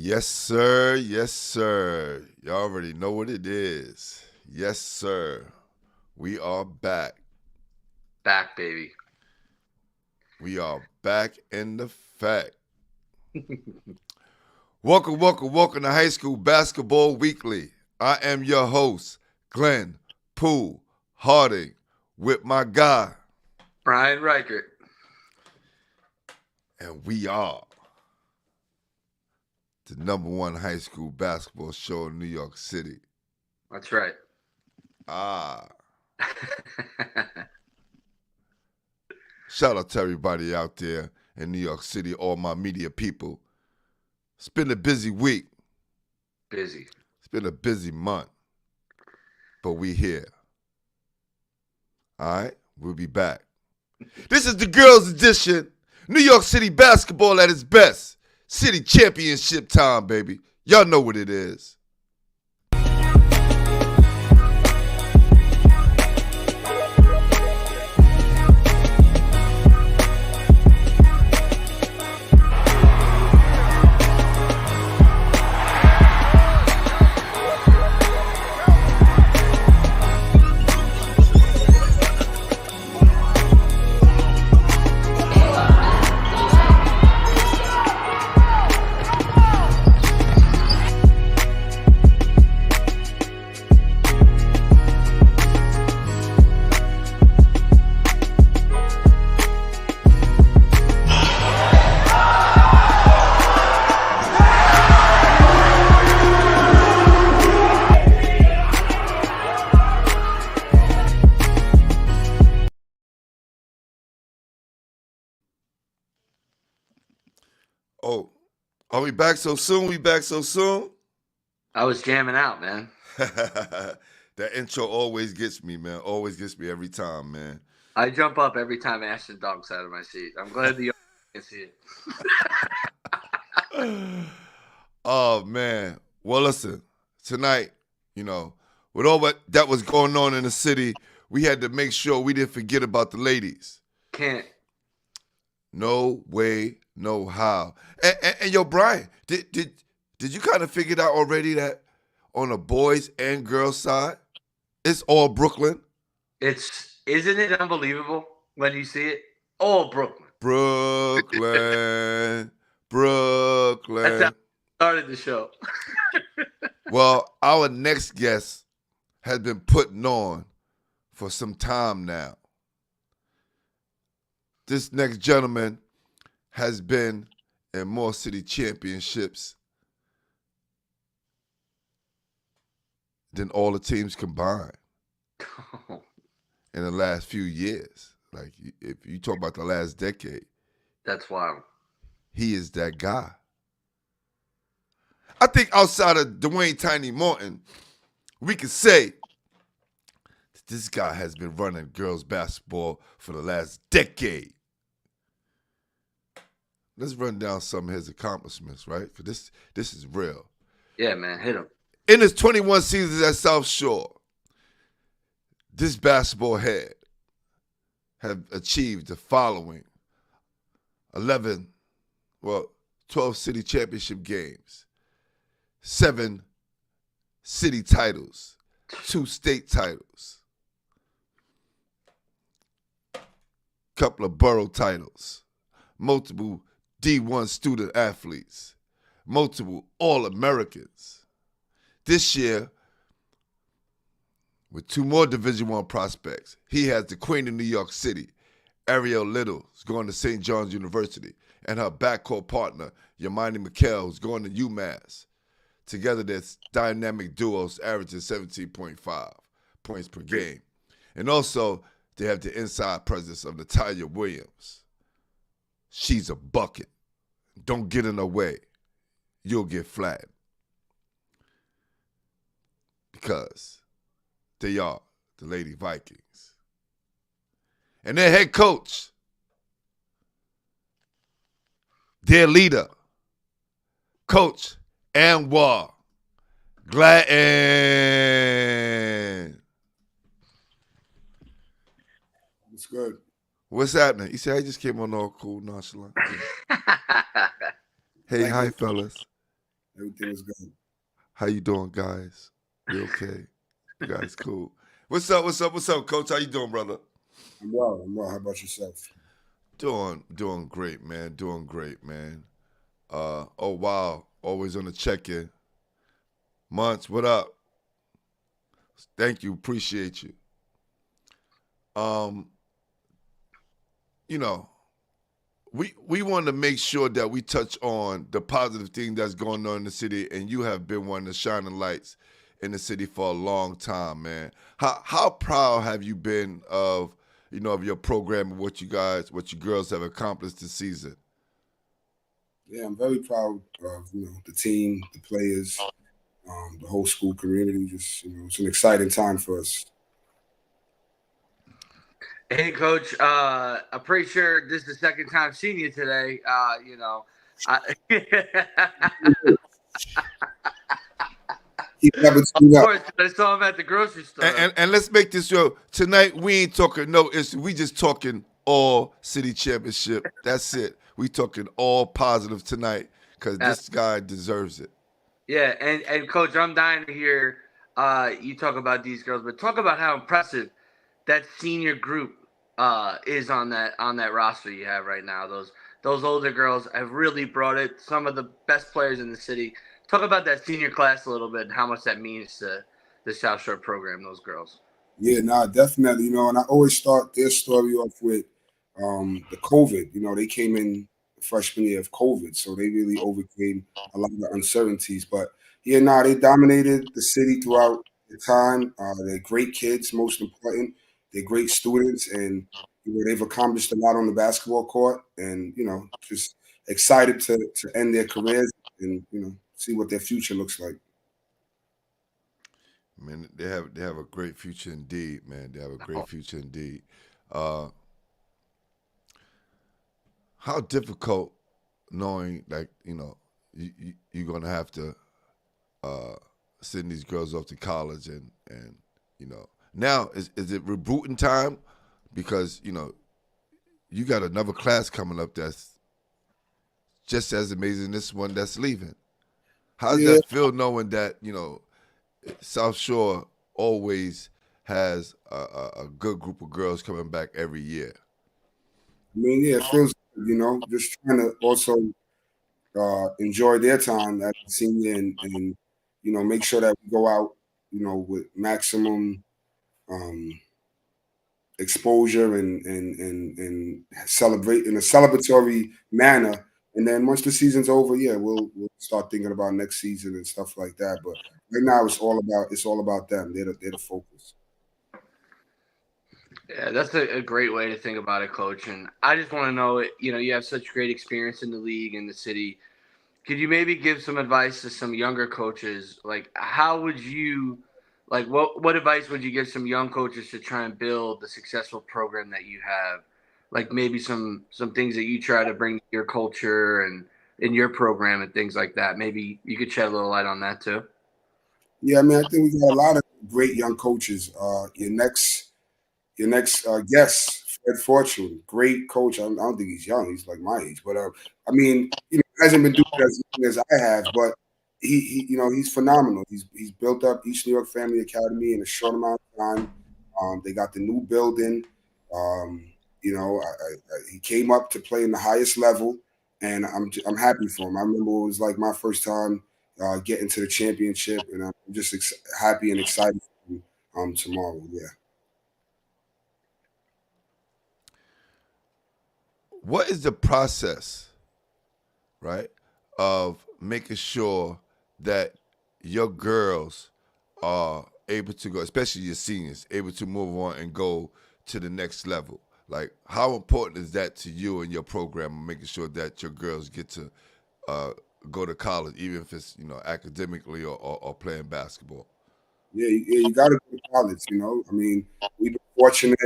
Yes, sir. Yes, sir. You already know what it is. Yes, sir. We are back. Back, baby. We are back in the fact. Welcome to High School Basketball Weekly. I am your host, Glenn Poole Harding, with my guy. Brian Reichert. And we are the #1 high school basketball show in New York City. That's right. Ah. Shout out to everybody out there in New York City, all my media people. It's been a busy week. Busy. It's been a busy month. But we here. All right? We'll be back. This is the girls' edition. New York City basketball at its best. City championship time, baby. Y'all know what it is. Oh, are we back so soon? We back so soon? I was jamming out, man. That intro always gets me, man. Always gets me every time, man. I jump up every time Ashton dunks out of my seat. I'm glad the can see it. Oh, man. Well, listen, tonight, with all that was going on in the city, we had to make sure we didn't forget about the ladies. Can't. No way, no how. And yo, Brian, did you kind of figure out already that on the boys and girls side, it's all Brooklyn? Isn't it unbelievable when you see it? All Brooklyn. Brooklyn. That's how I started the show. Well, our next guest has been putting on for some time now. This next gentleman has been in more city championships than all the teams combined in the last few years. Like, if you talk about the last decade. That's wild. He is that guy. I think outside of Dwayne Tiny Morton, we could say that this guy has been running girls basketball for the last decade. Let's run down some of his accomplishments, right? Because this is real. Yeah, man, hit him. In his 21 seasons at South Shore, this basketball head have achieved the following 12 city championship games, 7 city titles, 2 state titles, couple of borough titles, multiple D1 student athletes, multiple All-Americans. This year, with 2 more Division I prospects, he has the Queen of New York City, Ariel Little, who's going to St. John's University, and her backcourt partner, Yamani McHale, who's going to UMass. Together, this dynamic duos averaging 17.5 points per game. And also, they have the inside presence of Natalia Williams. She's a bucket. Don't get in her way. You'll get flattened. Because they are the Lady Vikings. And their head coach, their leader, Coach Anwar Gladden. It's good. What's happening? You see, I just came on all cool, nonchalant. Hey, hi, fellas. Everything was good. How you doing, guys? We okay? You guys cool? What's up? What's up? What's up, Coach? How you doing, brother? I'm well. I'm well. How about yourself? Doing great, man. Doing great, man. Oh wow, always on the check-in. Months, what up? Thank you, appreciate you. Um, you know, we want to make sure that we touch on the positive thing that's going on in the city, and you have been one of the shining lights in the city for a long time, man. How proud have you been of of your program and what you girls have accomplished this season? Yeah, I'm very proud of the team, the players, the whole school community. Just it's an exciting time for us. Hey, Coach. I'm pretty sure this is the second time seeing you today. I, Keep never of team up. course, I saw him at the grocery store. And let's make this show tonight. We ain't talking no issue. We just talking all city championship. That's it. We talking all positive tonight because this guy deserves it. Yeah, and Coach, I'm dying to hear you talk about these girls, but talk about how impressive that senior group is on that roster you have right now. Those older girls have really brought it. Some of the best players in the city. Talk about that senior class a little bit and how much that means to the South Shore program. Those girls. Yeah, nah, definitely. And I always start their story off with the COVID. They came in the freshman year of COVID, so they really overcame a lot of the uncertainties. But yeah, nah, they dominated the city throughout the time. They're great kids, most important. They're great students, and they've accomplished a lot on the basketball court. And just excited to end their careers and see what their future looks like. Man, they have a great future indeed, man. They have a great future indeed. Uh, how difficult knowing you're gonna have to uh, send these girls off to college and now is it rebooting time because you got another class coming up that's just as amazing as this one that's leaving. How does Yeah, that feel knowing that South Shore always has a good group of girls coming back every year? I mean, yeah, it feels good, just trying to also enjoy their time as a senior and make sure that we go out, with maximum um, exposure and celebrate in a celebratory manner. And then once the season's over, yeah, we'll start thinking about next season and stuff like that. But right now, it's all about them. They're the focus. Yeah, that's a great way to think about it, Coach. And I just want to know, you have such great experience in the league and the city. Could you maybe give some advice to some younger coaches? Like, how would you, like, what advice would you give some young coaches to try and build the successful program that you have? Like, maybe some things that you try to bring to your culture and in your program and things like that. Maybe you could shed a little light on that too. Yeah, I mean, I think we got a lot of great young coaches. Your next guest, Fred Fortune, great coach. I don't think he's young; he's like my age. But I mean, hasn't been doing it as long as I have, but he's phenomenal. He's built up East New York Family Academy in a short amount of time. They got the new building. Um, he came up to play in the highest level, and I'm happy for him. I remember it was like my first time getting to the championship, and I'm just happy and excited for him tomorrow. Yeah. What is the process, right, of making sure that your girls are able to go, especially your seniors, able to move on and go to the next level? Like, how important is that to you and your program, making sure that your girls get to uh, go to college, even if it's academically or playing basketball? Yeah, you got to go to college. I mean, we've been fortunate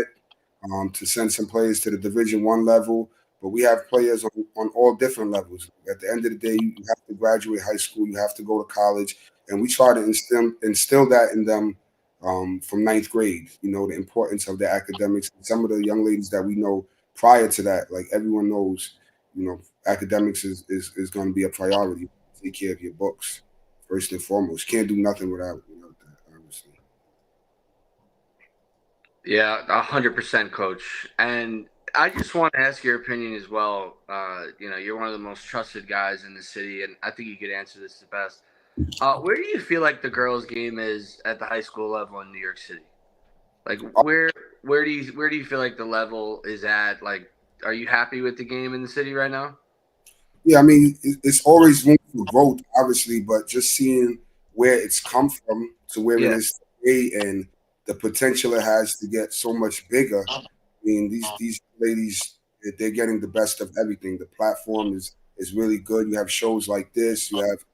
to send some players to the Division 1 level, but we have players on all different levels. At the end of the day, you have to graduate high school, you have to go to college, and we try to instill that in them from ninth grade. The importance of the academics. Some of the young ladies that we know prior to that, like everyone knows, academics is going to be a priority. Take care of your books. first and foremost. Can't do nothing without that, obviously. Yeah, 100%, coach. And I just want to ask your opinion as well. You're one of the most trusted guys in the city, and I think you could answer this the best. Where do you feel like the girls' game is at the high school level in New York City? Like, where do you feel like the level is at? Like, are you happy with the game in the city right now? Yeah, I mean, it's always room for growth, obviously, but just seeing where it's come from to where it Yeah, is today and the potential it has to get so much bigger. I mean, these ladies, they're getting the best of everything. The platform is really good. You have shows like this. You have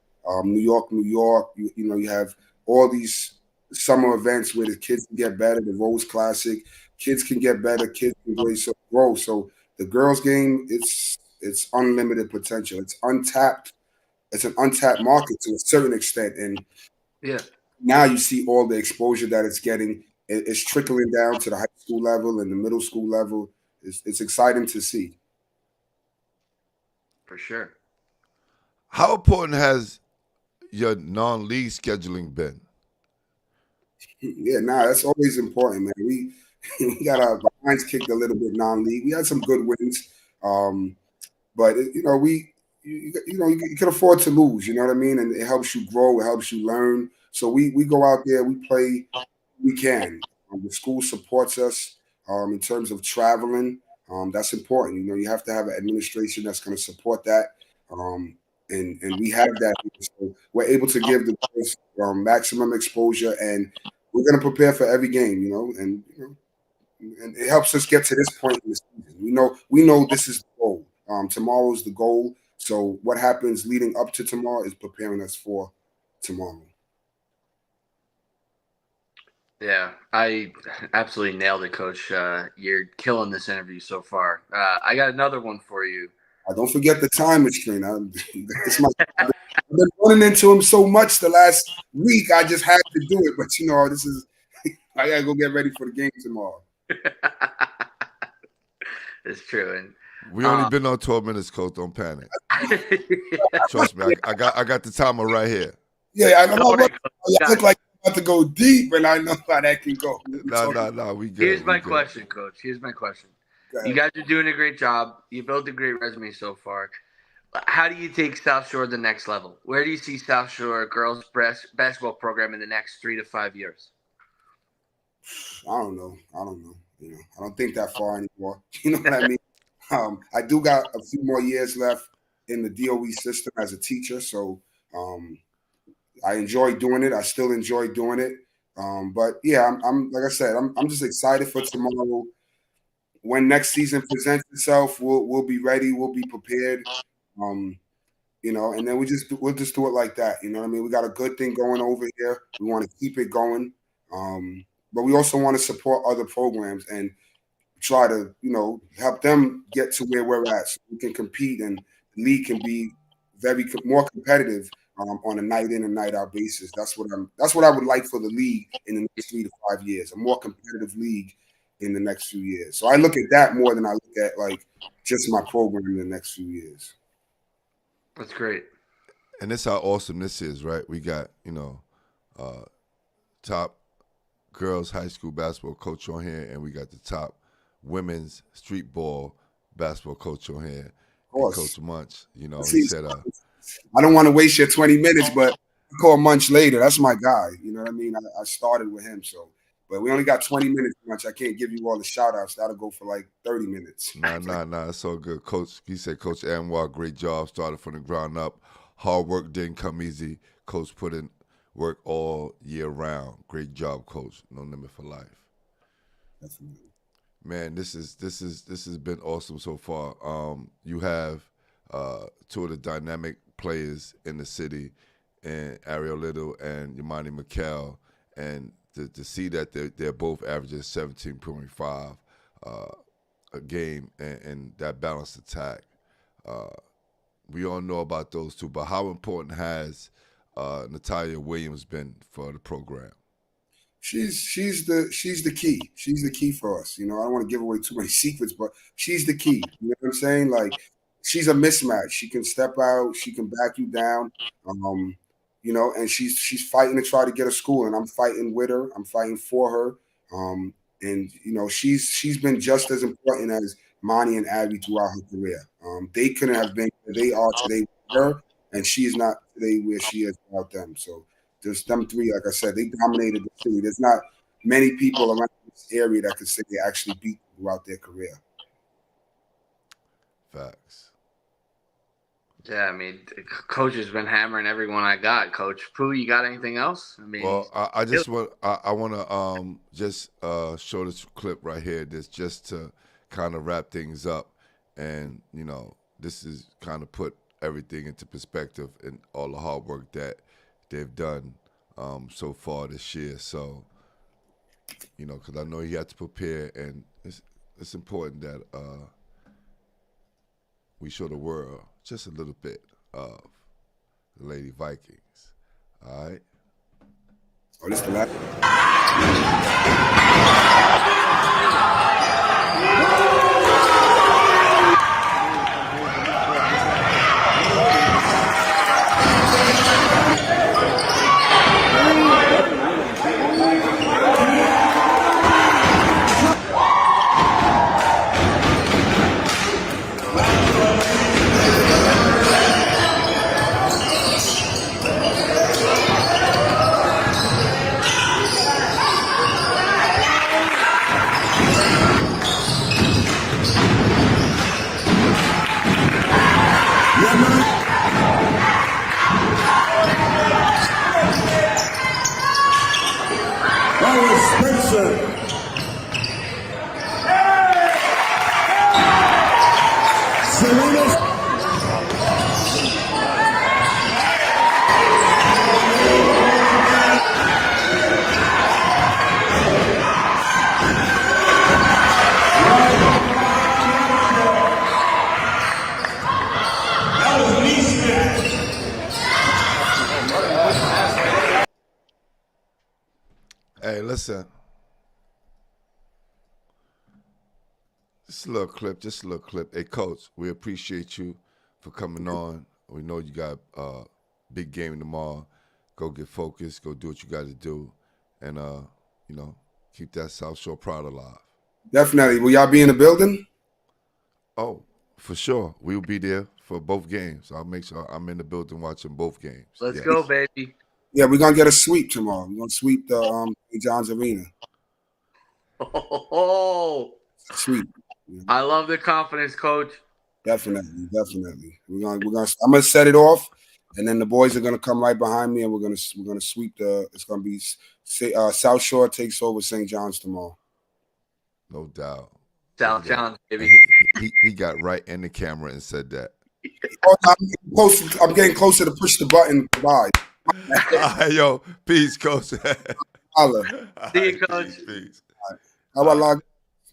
New York, New York. You have all these summer events where the kids can get better. The Rose Classic, kids can get better. Kids can grow. So the girls' game, it's unlimited potential. It's untapped. It's an untapped market to a certain extent, and yeah, now you see all the exposure that it's getting. It's trickling down to the high school level and the middle school level. It's exciting to see. for sure. How important has your non-league scheduling been? Yeah, nah, that's always important, man. We we got our behinds kicked a little bit non-league. We had some good wins, um, but you can afford to lose. You know what I mean? And it helps you grow. It helps you learn. So we go out there. We play. We can. The school supports us in terms of traveling. That's important. You have to have an administration that's going to support that, um, and we have that. So we're able to give the players, maximum exposure, and we're going to prepare for every game. And it helps us get to this point in the season. We know this is the goal. Tomorrow's the goal. So what happens leading up to tomorrow is preparing us for tomorrow. Yeah, I absolutely nailed it, coach. You're killing this interview so far. I got another one for you. Don't forget the time restraint. I've been running into him so much the last week. I just had to do it. But this is I gotta go get ready for the game tomorrow. It's true, and We only been on 12 minutes, coach. Don't panic. Trust me, I got the timer right here. Yeah, I know. Don't worry, I look like I'm about to go deep, and I know how that can go. No, we good. Here's my good. question, coach. Here's my question. You guys are doing a great job. You built a great resume so far. How do you take South Shore to the next level? Where do you see South Shore girls basketball program in the next 3 to 5 years? I don't know. I don't think that far anymore. You know what I mean? I do got a few more years left in the DOE system as a teacher, so I enjoy doing it. I still enjoy doing it. But yeah, I'm like I said, I'm just excited for tomorrow. When next season presents itself, we'll be ready. We'll be prepared. Um, and then we'll just do it like that. You know what I mean? We got a good thing going over here. We want to keep it going. But we also want to support other programs and try to, help them get to where we're at so we can compete and the league can be more competitive on a night in and night out basis. That's what I would like for the league in the next 3 to 5 years, a more competitive league in the next few years. So I look at that more than I look at like just my program in the next few years. That's great. And this how awesome this is, right? We got, top girls high school basketball coach on here, and we got the top women's street ball basketball coach on here. And Coach Munch, he said, I don't want to waste your 20 minutes, but I call Munch later. That's my guy. You know what I mean? I started with him, so. But we only got 20 minutes, Munch. I can't give you all the shout-outs. That'll go for like 30 minutes. Nah. It's all good. Coach, he said, Coach Anwar, great job. Started from the ground up. Hard work didn't come easy. Coach put in work all year round. Great job, Coach. No limit for life. Definitely. Man, this has been awesome so far. You have two of the dynamic players in the city, and Ariel Little and Yamani McKell, and to see that they're both averaging 17.5 a game and that balanced attack. We all know about those two, but how important has Natalia Williams been for the program? She's the key. She's the key for us. I don't want to give away too many secrets, but she's the key. You know what I'm saying? Like she's a mismatch. She can step out. She can back you down. and she's fighting to try to get a school, and I'm fighting with her. I'm fighting for her. And she's been just as important as Monty and Abby throughout her career. They couldn't have been where they are today with her, and she is not today where she is without them. So there's them three, like I said, they dominated the city. There's not many people around this area that could say they actually beat them throughout their career. Facts. Yeah, I mean, Coach has been hammering everyone I got. Coach Pooh, you got anything else? I mean, Well, I just want I want to just show this clip right here. This just to kind of wrap things up, and this is kind of put everything into perspective and all the hard work that they've done so far this year. So, because I know he had to prepare, and it's important that we show the world just a little bit of the Lady Vikings. All right. Oh, this the last. Hey, listen. Just a little clip. Hey, Coach, we appreciate you for coming on. We know you got a big game tomorrow. Go get focused. Go do what you got to do, and keep that South Shore Pride alive. Definitely. Will y'all be in the building? Oh, for sure. We'll be there for both games. I'll make sure I'm in the building watching both games. Let's go, baby. Yeah, we're gonna get a sweep tomorrow. We're gonna sweep the St. John's Arena. Oh, Sweep. I love the confidence, Coach. Definitely. I'm gonna set it off, and then the boys are gonna come right behind me, and we're gonna sweep the. It's gonna be South Shore takes over St. John's tomorrow. No doubt. South John's, baby. He got right in the camera and said that. I'm getting closer to push the button. Bye. Yo, peace, Coach. Holla. See you, Coach. Peace. How about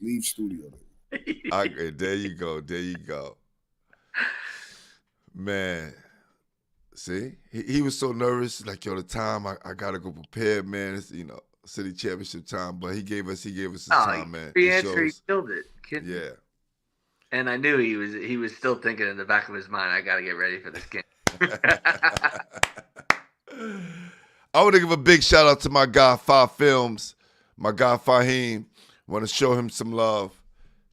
leave studio? There you go. Man, see, he was so nervous. Like, the time I gotta go prepare, man. It's city championship time, but he gave us his time, man. He killed it. Yeah. And I knew he was still thinking in the back of his mind, I gotta get ready for this game. I want to give a big shout out to my guy, Five Films, my guy, Fahim. Want to show him some love.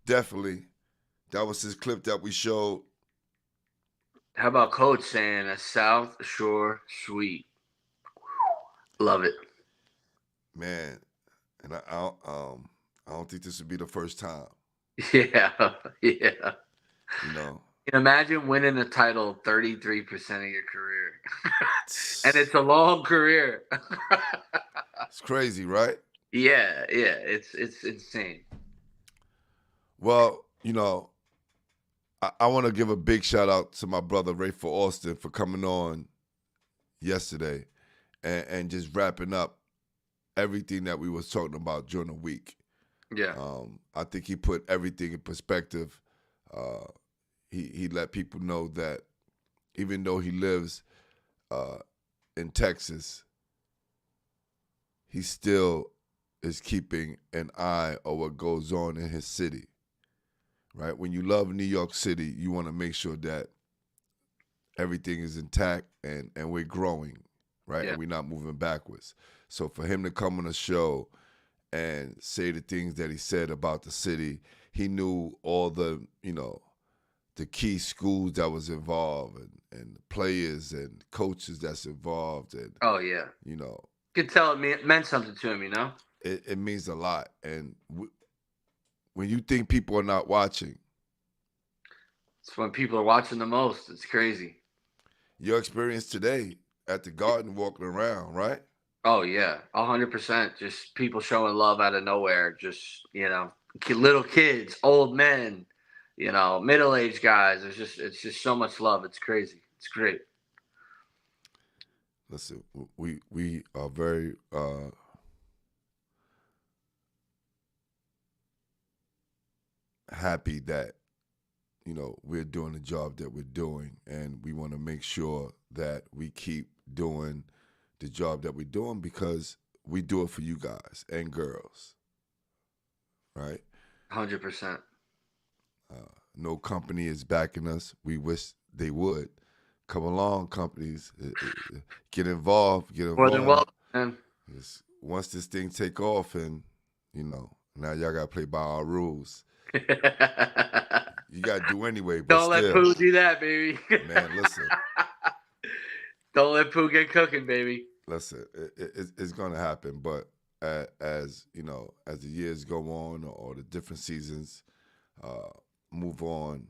Definitely. That was his clip that we showed. How about Coach saying a South Shore sweep? Love it. Man, and I don't think this would be the first time. Yeah. Imagine winning a title 33% of your career. And it's a long career. It's crazy, right? Yeah. It's insane. Well, I want to give a big shout out to my brother Rayford Austin for coming on yesterday and just wrapping up everything that we was talking about during the week. Yeah. I think he put everything in perspective. He let people know that even though he lives in Texas, he still is keeping an eye on what goes on in his city. Right? When you love New York City, you want to make sure that everything is intact and we're growing, right? Yeah. And we're not moving backwards. So for him to come on the show and say the things that he said about the city, he knew all the, the key schools that was involved and the players and coaches that's involved. And, Oh yeah. you know, You could tell it meant something to him, it means a lot. And when you think people are not watching, It's when people are watching the most. It's crazy. your experience today at the Garden walking around, right? Oh yeah, 100%. Just people showing love out of nowhere. Just little kids, old men, middle-aged guys. It's just so much love. It's crazy. It's great. Listen, we are very happy that we're doing the job that we're doing, and we want to make sure that we keep doing the job that we're doing because we do it for you guys and girls, right? 100%. No company is backing us. We wish they would. Come along, companies. Get involved. Get More than involved. welcome, man. Once this thing take off, and now y'all gotta play by our rules. You gotta do anyway, but Don't let Pooh do that, baby. Man, listen. Don't let Pooh get cooking, baby. Listen, it's gonna happen, but as as the years go on or the different seasons move on,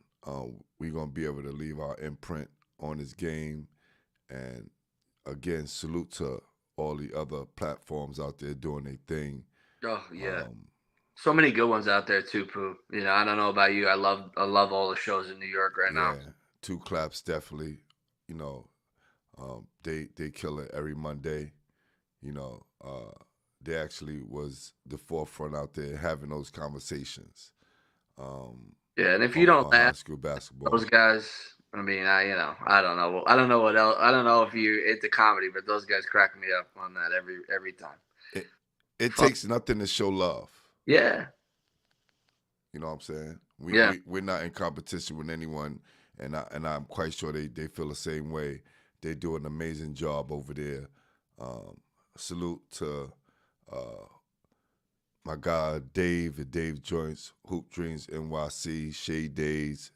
we're gonna be able to leave our imprint on this game. And again, salute to all the other platforms out there doing their thing. Oh yeah. So many good ones out there too, Pooh. I don't know about you. I love all the shows in New York right now. Yeah, Two Claps definitely. They kill it every Monday. They actually was the forefront out there having those conversations. Yeah, and if you don't high laugh, school basketball, those guys. I mean, I don't know. I don't know what else. I don't know if you're into comedy, but those guys crack me up on that every time. It takes nothing to show love. Yeah. You know what I'm saying? We're not in competition with anyone, and I'm quite sure they feel the same way. They do an amazing job over there. Salute to my guy Dave at Dave Joints, Hoop Dreams NYC, Shade Days,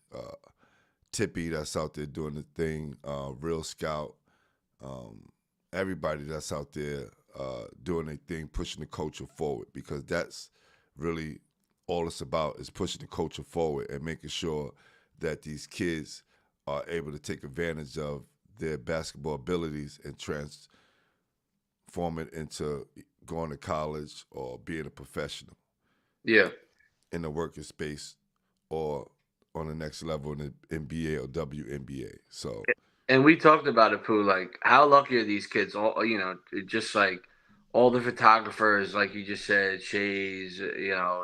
Tippy that's out there doing the thing, Real Scout, everybody that's out there doing their thing, pushing the culture forward, because that's really all it's about, is pushing the culture forward and making sure that these kids are able to take advantage of their basketball abilities and transform it into going to college or being a professional. Yeah. In the working space or on the next level in the NBA or WNBA. So, and we talked about it, Pooh. Like, how lucky are these kids? All just like all the photographers, like you just said, Shays,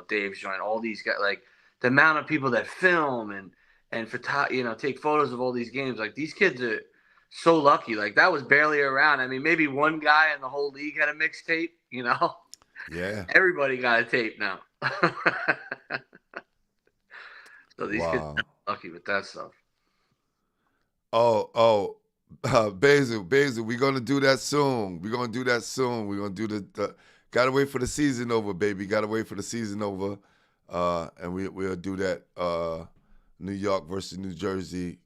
Dave's joint, all these guys. Like the amount of people that film and take photos of all these games. Like these kids are so lucky. Like that was barely around. I mean, maybe one guy in the whole league had a mixtape. Yeah. Everybody got a tape now. So these kids are lucky with that stuff. Basil, we're gonna do that soon. We're gonna do the gotta wait for the season over, baby. Gotta wait for the season over. And we'll do that New York versus New Jersey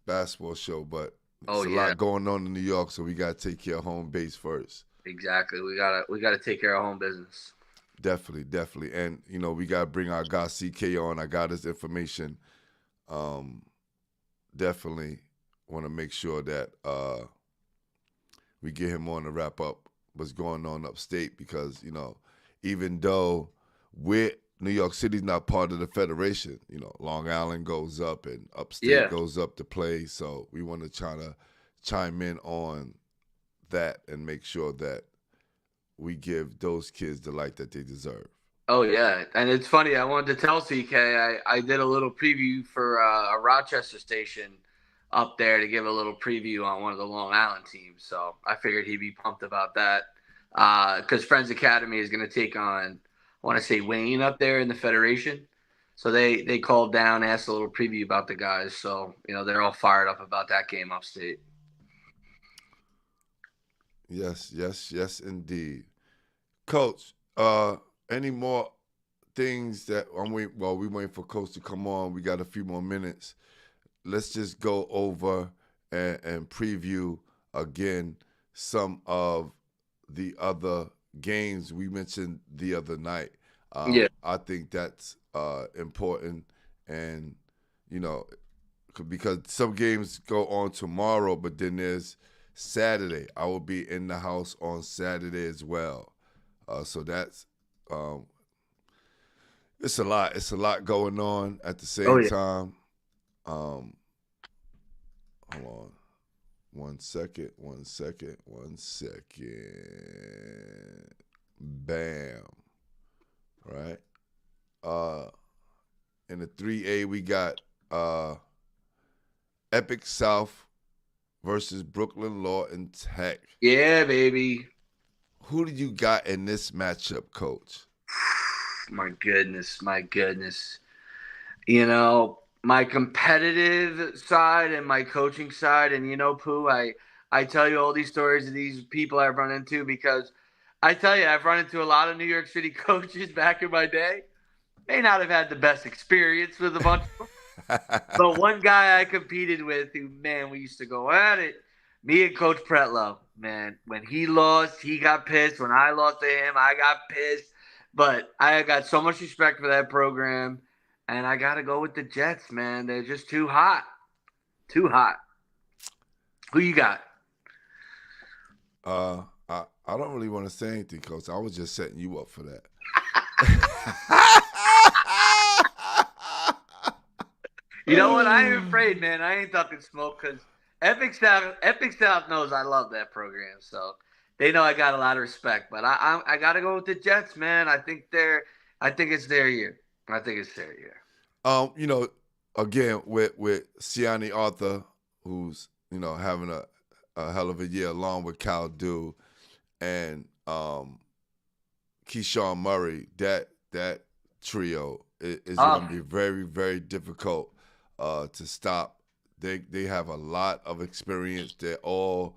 basketball show. But there's a lot going on in New York, so we gotta take care of home base first. Exactly. We gotta take care of home business. Definitely. And we gotta bring our guy CK on. I got his information. Definitely want to make sure that we get him on to wrap up what's going on upstate, because even though New York City's not part of the federation, Long Island goes up and upstate goes up to play. So we want to try to chime in on that and make sure that we give those kids the light that they deserve. Oh, yeah. And it's funny. I wanted to tell CK, I did a little preview for a Rochester station up there to give a little preview on one of the Long Island teams. So I figured he'd be pumped about that, because Friends Academy is going to take on, I want to say, Wayne up there in the Federation. So they called down, asked a little preview about the guys. So, they're all fired up about that game upstate. Yes, indeed. Coach, any more things that I'm waiting? Well, we waiting for Coach to come on. We got a few more minutes. Let's just go over and preview again some of the other games we mentioned the other night. Yeah. I think that's important, and you know, because some games go on tomorrow, but then there's Saturday. I will be in the house on Saturday as well. So that's um, it's a lot. It's a lot going on at the Oh same yeah. time. Um, hold on. 1 second. 1 second. 1 second. Bam. Right. Uh, in the 3A, we got Epic South versus Brooklyn Law and Tech. Yeah, baby. Who do you got in this matchup, Coach? My goodness. My competitive side and my coaching side, and Pooh, I tell you all these stories of these people I've run into because I tell you, I've run into a lot of New York City coaches back in my day. May not have had the best experience with a bunch of them. But one guy I competed with who, man, we used to go at it. Me and Coach Pretlow, man, when he lost, he got pissed. When I lost to him, I got pissed. But I got so much respect for that program. And I got to go with the Jets, man. They're just too hot. Too hot. Who you got? I don't really want to say anything, Coach. I was just setting you up for that. You know what? I ain't afraid, man. I ain't talking smoke because Epic South knows I love that program. So they know I got a lot of respect. But I got to go with the Jets, man. I think it's their year. You know, again with Siani Arthur, who's having a hell of a year, along with Cal Dew and Keyshawn Murray. That trio is going to be very, very difficult to stop. They have a lot of experience. They're all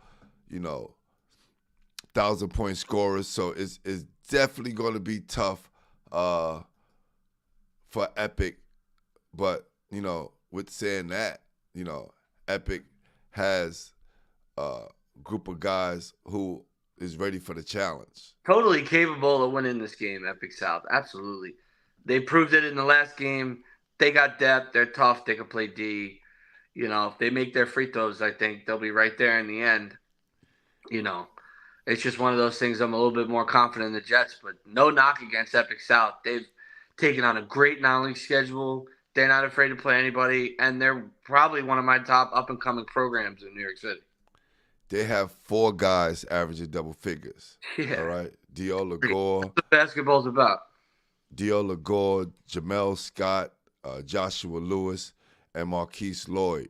1,000-point scorers, so it's definitely going to be tough for Epic. But with saying that, Epic has a group of guys who is ready for the challenge. Totally capable of winning this game, Epic South. Absolutely. They proved it in the last game. They got depth. They're tough. They can play D. If they make their free throws, I think they'll be right there in the end. It's just one of those things. I'm a little bit more confident in the Jets, but no knock against Epic South. They've taken on a great non-league schedule. They're not afraid to play anybody, and they're probably one of my top up-and-coming programs in New York City. They have 4 guys averaging double figures. Yeah. All right. Dio Lagore. That's what basketball's about. Dio Lagore, Jamel Scott, Joshua Lewis, and Marquise Lloyd,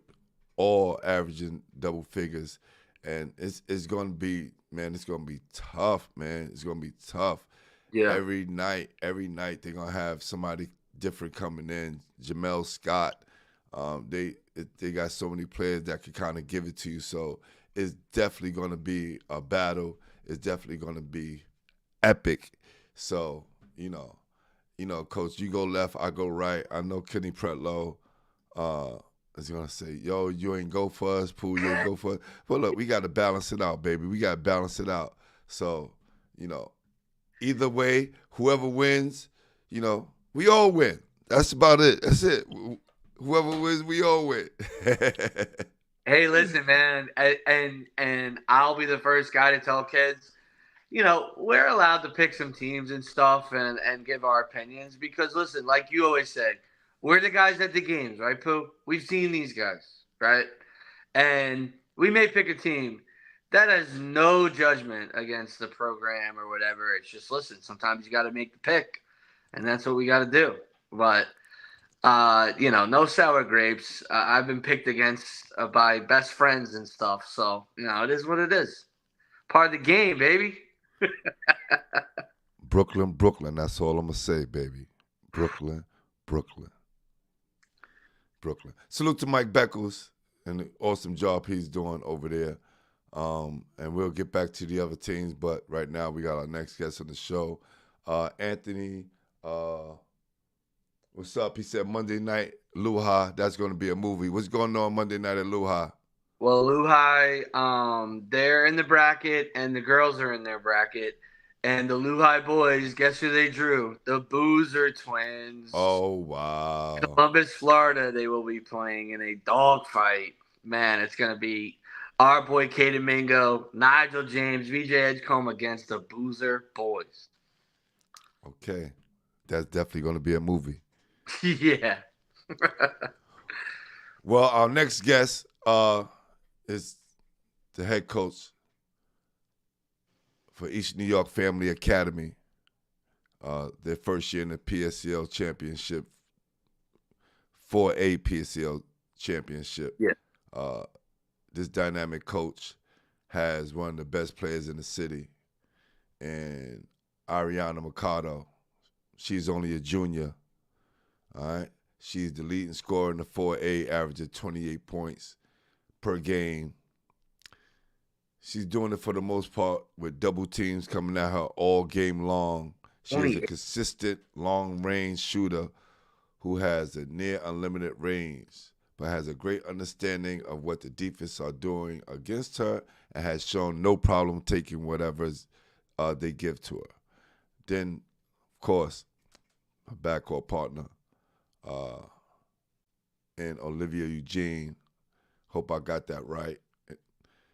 all averaging double figures. And it's going to be, man, it's going to be tough, man. It's going to be tough. Yeah. Every night they're going to have somebody different coming in. Jamel Scott, they got so many players that can kind of give it to you. So it's definitely going to be a battle. It's definitely going to be epic. So, Coach, you go left, I go right. I know Kenny Pretlow is going to say, yo, you ain't go for us, Pooh, you ain't go for us. But look, we got to balance it out, baby. We got to balance it out. So, either way, whoever wins, we all win. That's about it. That's it. Whoever wins, we all win. Hey, listen, man, and I'll be the first guy to tell kids, we're allowed to pick some teams and stuff and give our opinions because, listen, like you always say, we're the guys at the games, right, Pooh? We've seen these guys, right? And we may pick a team that has no judgment against the program or whatever. It's just, listen, sometimes you got to make the pick, and that's what we got to do. But no sour grapes. I've been picked against by best friends and stuff. So, it is what it is. Part of the game, baby. Brooklyn. That's all I'm going to say, baby. Brooklyn. Salute to Mike Beckles and the awesome job he's doing over there And we'll get back to the other teams, but right now we got our next guest on the show, Anthony. What's up? He said Monday night, Luha. That's going to be a movie. What's going on Monday night at Luha? Well, Lehigh, they're in the bracket, and the girls are in their bracket. And the Lehigh boys, guess who they drew? The Boozer twins. Oh, wow. Columbus, Florida, they will be playing in a dogfight. Man, it's going to be our boy Caden Mingo, Nigel James, VJ Edgecombe against the Boozer boys. Okay. That's definitely going to be a movie. Yeah. Well, our next guest is the head coach for East New York Family Academy. Their first year in the PSCL championship, 4A PSCL championship. Yeah. This dynamic coach has one of the best players in the city, and Ariana Mercado. She's only a junior. All right. She's the leading scorer in the 4A, averaging 28 points per game. She's doing it for the most part with double teams coming at her all game long. She is a consistent long-range shooter who has a near unlimited range, but has a great understanding of what the defense are doing against her and has shown no problem taking whatever they give to her. Then, of course, her backcourt partner, and Olivia Eugene. Hope I got that right.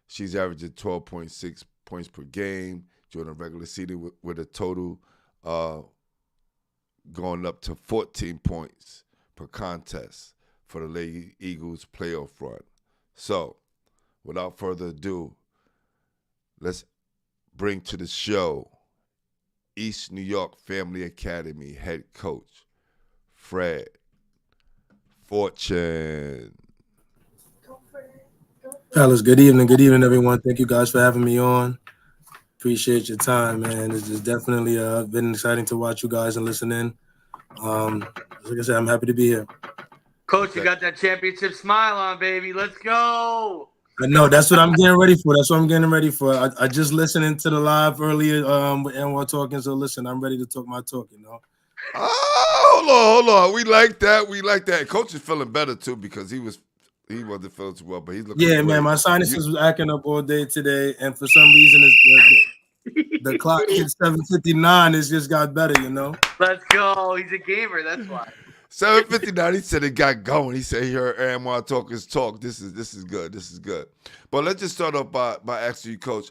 She's averaging 12.6 points per game during the regular season with a total going up to 14 points per contest for the Lady Eagles playoff run. So, without further ado, let's bring to the show East New York Family Academy head coach, Fred Fortune. Fellas, good evening. Good evening, everyone. Thank you guys for having me on. Appreciate your time, man. It's just definitely been exciting to watch you guys and listen in. Like I said, I'm happy to be here. Coach, you got that championship smile on, baby. Let's go. I know that's what I'm getting ready for. That's what I'm getting ready for. I just listened to the live earlier with Anwar talking. So listen, I'm ready to talk my talk, you know. Oh, hold on. We like that. Coach is feeling better too because he wasn't feeling too well, but he's looking great. Man, my sinuses was acting up all day today, and for some reason the clock hit 7:59. It's just got better, you know. Let's go. He's a gamer, that's why. 7:59. He said it got going. He said he heard Anwar talk his talk. This is good. This is good. But let's just start off by asking you, Coach,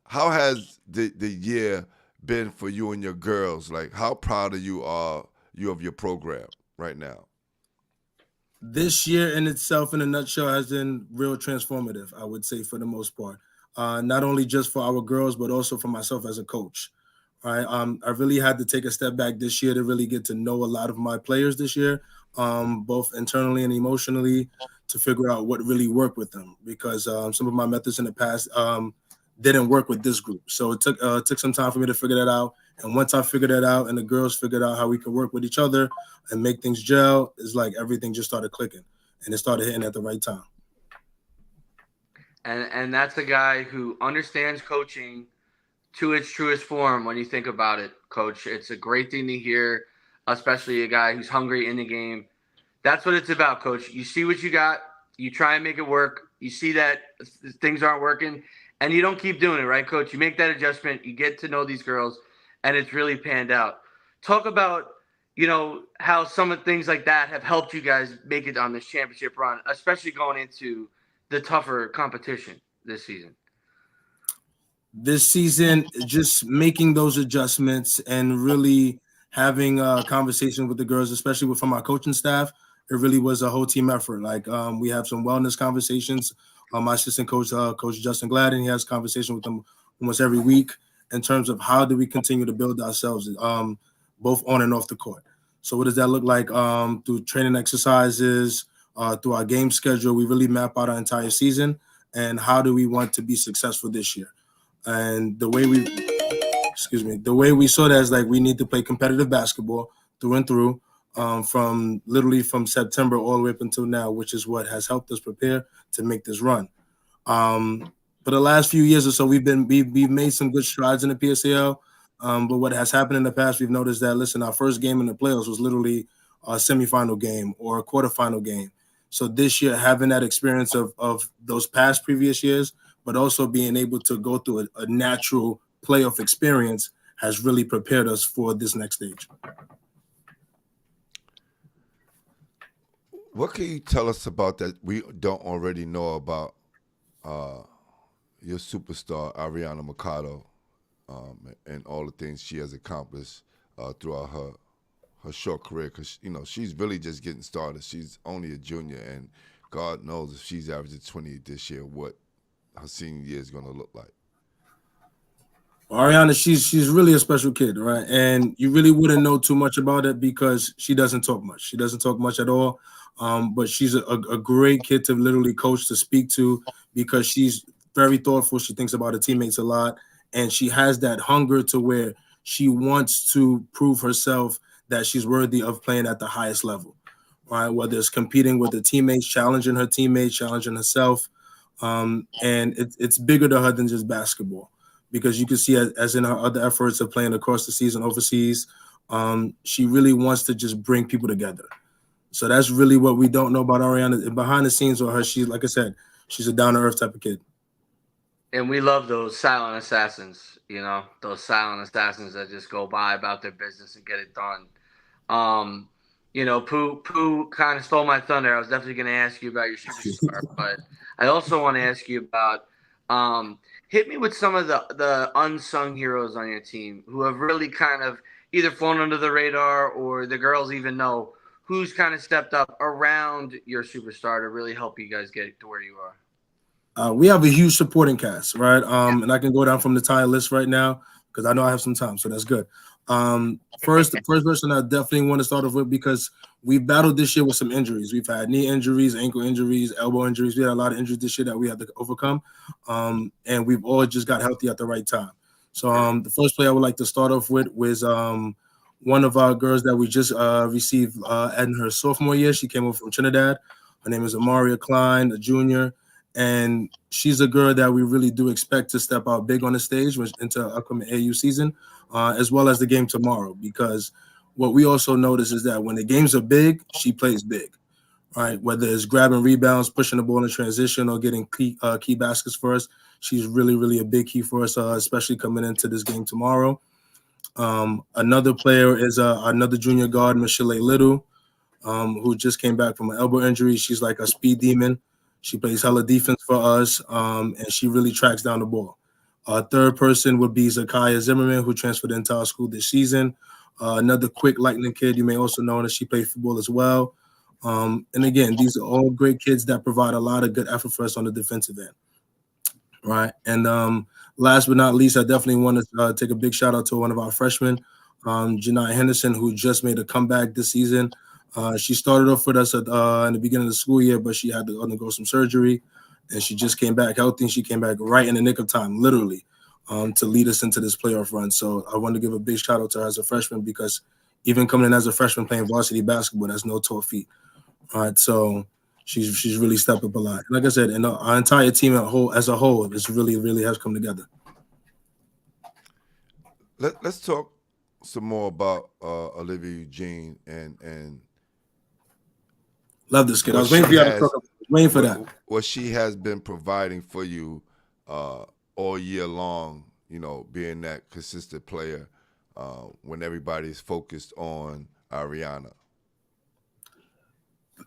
how has the year been for you and your girls? Like, how proud of you are you of your program right now? This year in itself, in a nutshell, has been real transformative, I would say, for the most part. Not only just for our girls, but also for myself as a coach. Right? I really had to take a step back this year to really get to know a lot of my players this year, both internally and emotionally, to figure out what really worked with them. Because some of my methods in the past didn't work with this group. So it took some time for me to figure that out. And once I figured that out and the girls figured out how we could work with each other and make things gel, it's like everything just started clicking and it started hitting at the right time. And that's a guy who understands coaching to its truest form when you think about it, Coach. It's a great thing to hear, especially a guy who's hungry in the game. That's what it's about, Coach. You see what you got, you try and make it work. You see that things aren't working, and you don't keep doing it, right, Coach? You make that adjustment, you get to know these girls, and it's really panned out. Talk about, how some of things like that have helped you guys make it on this championship run, especially going into the tougher competition this season. This season, just making those adjustments and really having a conversation with the girls, especially from our coaching staff, it really was a whole team effort. Like we have some wellness conversations. My assistant coach, Coach Justin Gladden, he has conversation with them almost every week in terms of how do we continue to build ourselves, both on and off the court. So what does that look like through training exercises, through our game schedule? We really map out our entire season and how do we want to be successful this year. And the way we saw that is like we need to play competitive basketball through and through, from September all the way up until now, which is what has helped us prepare to make this run. But for the last few years or so, we've made some good strides in the PSAL. But what has happened in the past, we've noticed that, listen, our first game in the playoffs was literally a semifinal game or a quarterfinal game. So this year, having that experience of those past previous years, but also being able to go through a natural playoff experience has really prepared us for this next stage. What can you tell us about that we don't already know about your superstar, Ariana Mercado, and all the things she has accomplished throughout her short career? Because, she's really just getting started. She's only a junior, and God knows if she's averaging 20 this year, what her senior year is going to look like. Ariana, she's really a special kid, right? And you really wouldn't know too much about it because she doesn't talk much. She doesn't talk much at all. But she's a great kid to literally coach, to speak to, because she's very thoughtful. She thinks about her teammates a lot, and she has that hunger to where she wants to prove herself that she's worthy of playing at the highest level, right? Whether it's competing with the teammates, challenging her teammates, challenging herself. And it's bigger to her than just basketball, because you can see, as in her other efforts of playing across the season overseas, she really wants to just bring people together. So that's really what we don't know about Ariana. Behind the scenes with her, she's, like I said, she's a down-to-earth type of kid. And we love those silent assassins, those silent assassins that just go by about their business and get it done. Pooh kind of stole my thunder. I was definitely going to ask you about your superstar, but I also want to ask you about hit me with some of the unsung heroes on your team who have really kind of either flown under the radar, or the girls even know who's kind of stepped up around your superstar to really help you guys get to where you are. We have a huge supporting cast, right? And I can go down from the entire list right now because I know I have some time, so that's good. The first person I definitely want to start off with, because we battled this year with some injuries. We've had knee injuries, ankle injuries, elbow injuries. We had a lot of injuries this year that we had to overcome, and we've all just got healthy at the right time. So the first player I would like to start off with was one of our girls that we just received in her sophomore year. She came over from Trinidad. Her name is Amaria Klein, a junior. And she's a girl that we really do expect to step out big on the stage into upcoming AU season, as well as the game tomorrow. Because what we also notice is that when the games are big, she plays big, right? Whether it's grabbing rebounds, pushing the ball in transition, or getting key baskets for us, she's really, really a big key for us, especially coming into this game tomorrow. Another player is another junior guard, Michelle Little, who just came back from an elbow injury. She's like a speed demon. She plays hella defense for us, and she really tracks down the ball. Third person would be Zakaya Zimmerman, who transferred into our school this season. Another quick lightning kid. You may also know that she played football as well. And again, these are all great kids that provide a lot of good effort for us on the defensive end, right? And last but not least, I definitely want to take a big shout out to one of our freshmen, Janai Henderson, who just made a comeback this season. She started off with us in the beginning of the school year, but she had to undergo some surgery, and she just came back healthy. She came back right in the nick of time, literally, to lead us into this playoff run. So I want to give a big shout out to her as a freshman, because even coming in as a freshman playing varsity basketball, that's no tall feat. All right, so she's really stepped up a lot. Like I said, and our entire team as a whole, it's really, really has come together. Let's talk some more about Olivia Eugene and love this kid. I was waiting for you to talk. Waiting for that. What she has been providing for you all year long, being that consistent player when everybody's focused on Ariana.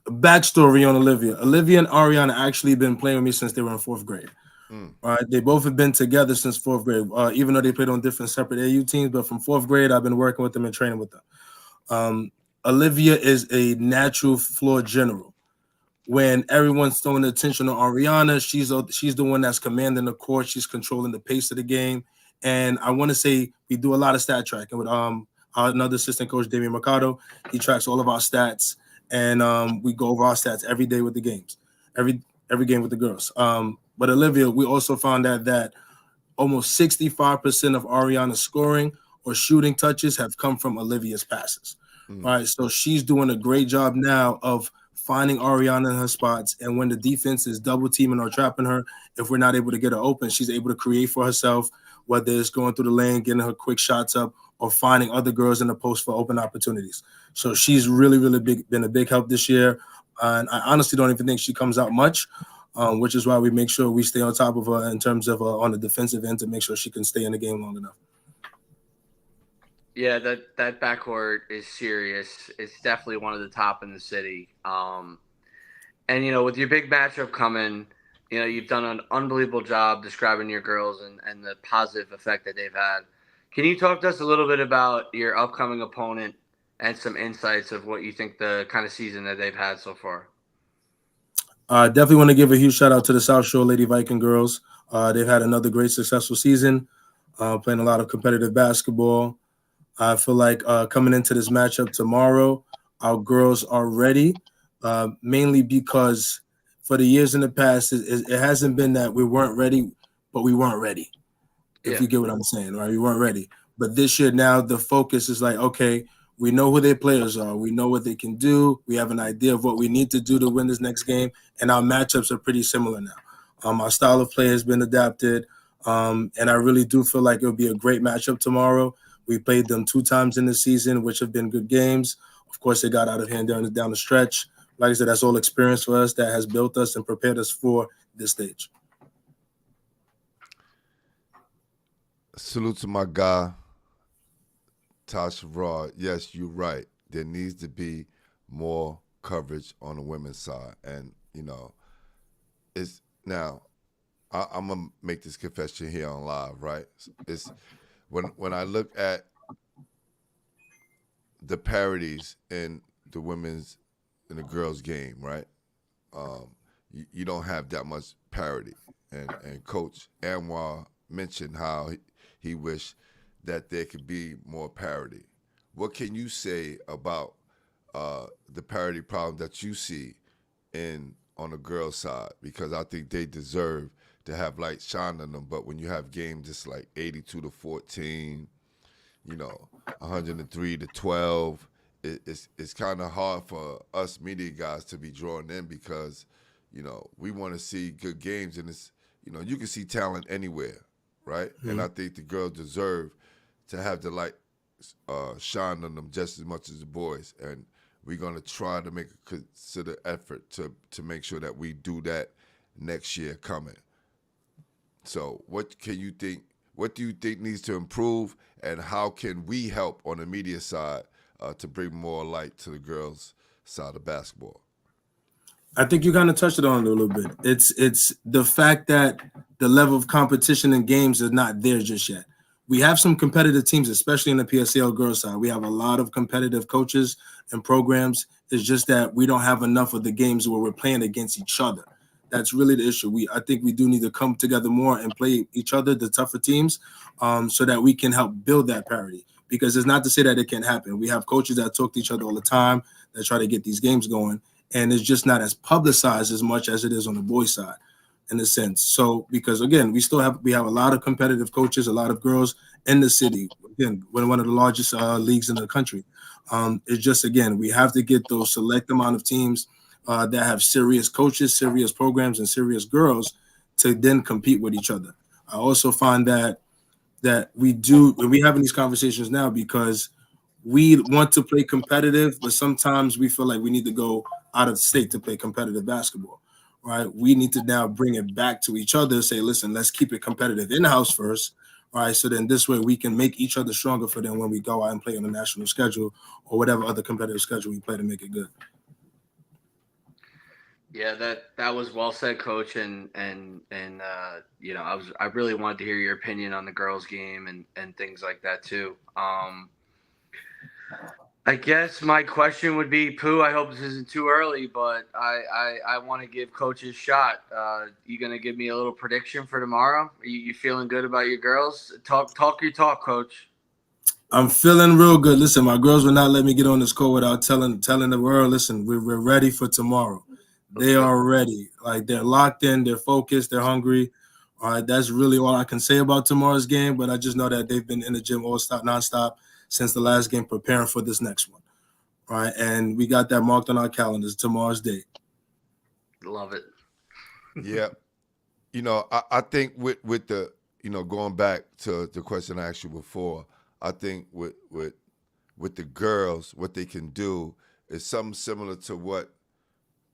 Backstory on Olivia. Olivia and Ariana actually been playing with me since they were in fourth grade. All right, they both have been together since fourth grade, even though they played on different separate AU teams. But from fourth grade, I've been working with them and training with them. Olivia is a natural floor general. When everyone's throwing attention on Ariana, she's the one that's commanding the court. She's controlling the pace of the game. And I want to say we do a lot of stat tracking with another assistant coach, Damian Mercado. He tracks all of our stats, and we go over our stats every day with the games, every game with the girls. But Olivia, we also found out that almost 65% of Ariana's scoring or shooting touches have come from Olivia's passes. Right, so she's doing a great job now of finding Ariana in her spots, and when the defense is double teaming or trapping her, if we're not able to get her open, she's able to create for herself, whether it's going through the lane, getting her quick shots up, or finding other girls in the post for open opportunities. So she's really, really been a big help this year. And I honestly don't even think she comes out much, which is why we make sure we stay on top of her in terms of on the defensive end to make sure she can stay in the game long enough. Yeah, that backcourt is serious. It's definitely one of the top in the city. And, with your big matchup coming, you've done an unbelievable job describing your girls and the positive effect that they've had. Can you talk to us a little bit about your upcoming opponent and some insights of what you think the kind of season that they've had so far? Definitely want to give a huge shout out to the South Shore Lady Viking girls. They've had another great, successful season, playing a lot of competitive basketball. I feel like coming into this matchup tomorrow, our girls are ready, mainly because for the years in the past, it hasn't been that we weren't ready, but we weren't ready, if you get what I'm saying, right? We weren't ready. But this year now, the focus is like, okay, we know who their players are. We know what they can do. We have an idea of what we need to do to win this next game, and our matchups are pretty similar now. Our style of play has been adapted, and I really do feel like it'll be a great matchup tomorrow. We played them 2 times in the season, which have been good games. Of course, they got out of hand down the stretch. Like I said, that's all experience for us that has built us and prepared us for this stage. Salute to my guy, Tasha Raw. Yes, you're right. There needs to be more coverage on the women's side. And, it's now, I'm going to make this confession here on live, right? It's when I look at the parities in the women's and the girls' game, right? You don't have that much parity. And Coach Anwar mentioned how he wished that there could be more parity. What can you say about the parity problem that you see on the girls' side? Because I think they deserve to have light shine on them, but when you have games just like 82-14, 103-12, it's kind of hard for us media guys to be drawn in because, we want to see good games, and it's, you can see talent anywhere, right? Mm-hmm. And I think the girls deserve to have the light shine on them just as much as the boys, and we're going to try to make a considered effort to make sure that we do that next year coming. So what do you think needs to improve, and how can we help on the media side to bring more light to the girls' side of basketball? I think you kind of touched it on a little bit. It's the fact that the level of competition in games is not there just yet. We have some competitive teams, especially in the PSAL girls side. We have a lot of competitive coaches and programs. It's just that we don't have enough of the games where we're playing against each other. That's really the issue. I think we do need to come together more and play each other, the tougher teams, so that we can help build that parity. Because it's not to say that it can't happen. We have coaches that talk to each other all the time that try to get these games going, and it's just not as publicized as much as it is on the boys' side, in a sense. So, because again, we have a lot of competitive coaches, a lot of girls in the city. Again, we're one of the largest leagues in the country. It's just, again, we have to get those select amount of teams that have serious coaches, serious programs, and serious girls to then compete with each other. I also find that we're having these conversations now because we want to play competitive, but sometimes we feel like we need to go out of state to play competitive basketball, right? We need to now bring it back to each other, say, listen, let's keep it competitive in-house first, right? So then this way we can make each other stronger for them when we go out and play on the national schedule or whatever other competitive schedule we play to make it good. Yeah, that was well said, Coach, and I really wanted to hear your opinion on the girls' game and things like that too. I guess my question would be, Pooh, I hope this isn't too early, but I want to give Coach his shot. You gonna give me a little prediction for tomorrow? Are you feeling good about your girls? Talk your talk, Coach. I'm feeling real good. Listen, my girls will not let me get on this call without telling the world, listen, we're ready for tomorrow. They are ready. Like, they're locked in, they're focused, they're hungry. All right, that's really all I can say about tomorrow's game, but I just know that they've been in the gym nonstop since the last game preparing for this next one. All right, and we got that marked on our calendars, tomorrow's date. Love it. Yeah. I think with the, going back to the question I asked you before, I think with the girls, what they can do is something similar to what